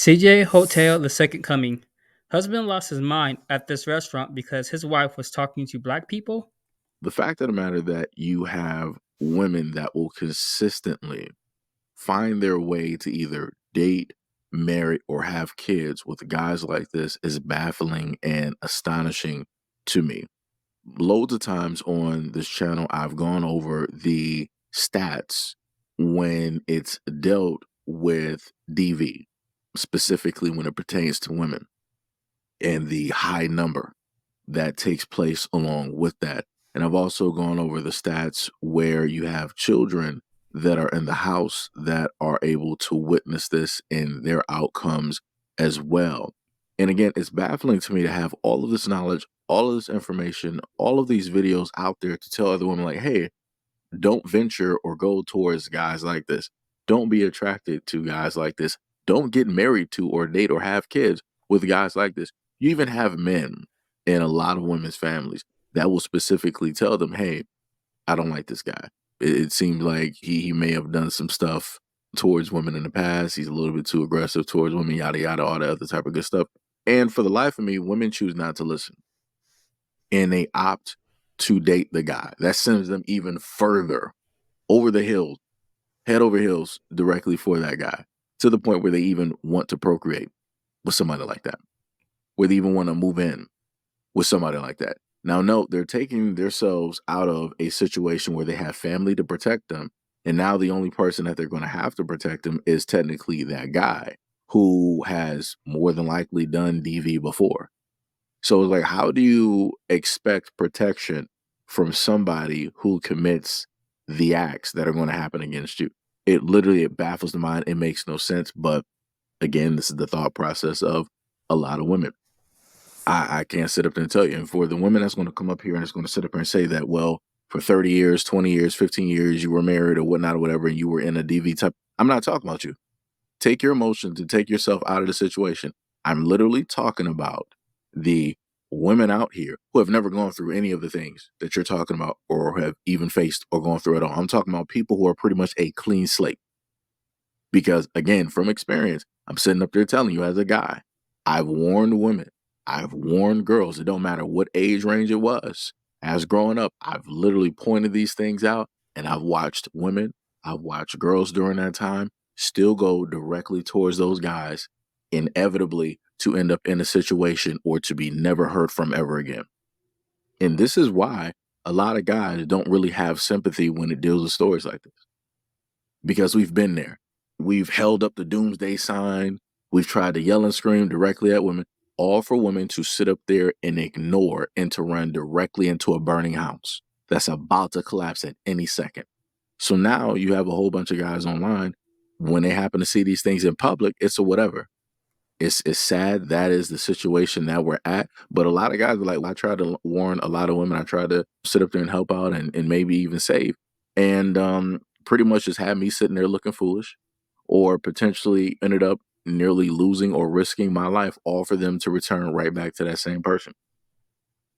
CJ Hotel The Second Coming. Husband lost his mind at this restaurant because his wife was talking to black people. The fact of the matter that you have women that will consistently find their way to either date, marry, or have kids with guys like this is baffling and astonishing to me. Loads of times on this channel, I've gone over the stats when it's dealt with DV, specifically when it pertains to women, and the high number that takes place along with that. And I've also gone over the stats where you have children that are in the house that are able to witness this in their outcomes as well. And again, it's baffling to me to have all of this knowledge, all of this information, all of these videos out there to tell other women like, hey, don't venture or go towards guys like this. Don't be attracted to guys like this. Don't get married to or date or have kids with guys like this. You even have men in a lot of women's families that will specifically tell them, hey, I don't like this guy. It seems like he may have done some stuff towards women in the past. He's a little bit too aggressive towards women, yada, yada, all that other type of good stuff. And for the life of me, women choose not to listen. And they opt to date the guy. That sends them even further over the hills, head over heels directly for that guy, to the point where they even want to procreate with somebody like that, where they even want to move in with somebody like that. Now, note, they're taking themselves out of a situation where they have family to protect them. And now the only person that they're going to have to protect them is technically that guy who has more than likely done DV before. So it's like, how do you expect protection from somebody who commits the acts that are going to happen against you? It baffles the mind. It makes no sense. But again, this is the thought process of a lot of women. I can't sit up there and tell you. And for the women that's going to come up here and it's going to sit up here and say that, well, for 30 years, 20 years, 15 years, you were married or whatnot or whatever, and you were in a DV type. I'm not talking about you. Take your emotions and take yourself out of the situation. I'm literally talking about the women out here who have never gone through any of the things that you're talking about or have even faced or gone through at all. I'm talking about people who are pretty much a clean slate. Because again, from experience, I'm sitting up there telling you as a guy, I've warned women, I've warned girls, it don't matter what age range it was. As growing up, I've literally pointed these things out and I've watched women, I've watched girls during that time still go directly towards those guys, inevitably to end up in a situation or to be never heard from ever again. And this is why a lot of guys don't really have sympathy when it deals with stories like this, because we've been there. We've held up the doomsday sign. We've tried to yell and scream directly at women, all for women to sit up there and ignore and to run directly into a burning house that's about to collapse at any second. So now you have a whole bunch of guys online. When they happen to see these things in public, it's a whatever. It's sad. That is the situation that we're at. But a lot of guys are like, well, I tried to warn a lot of women. I tried to sit up there and help out and maybe even save. And pretty much just had me sitting there looking foolish, or potentially ended up nearly losing or risking my life, all for them to return right back to that same person.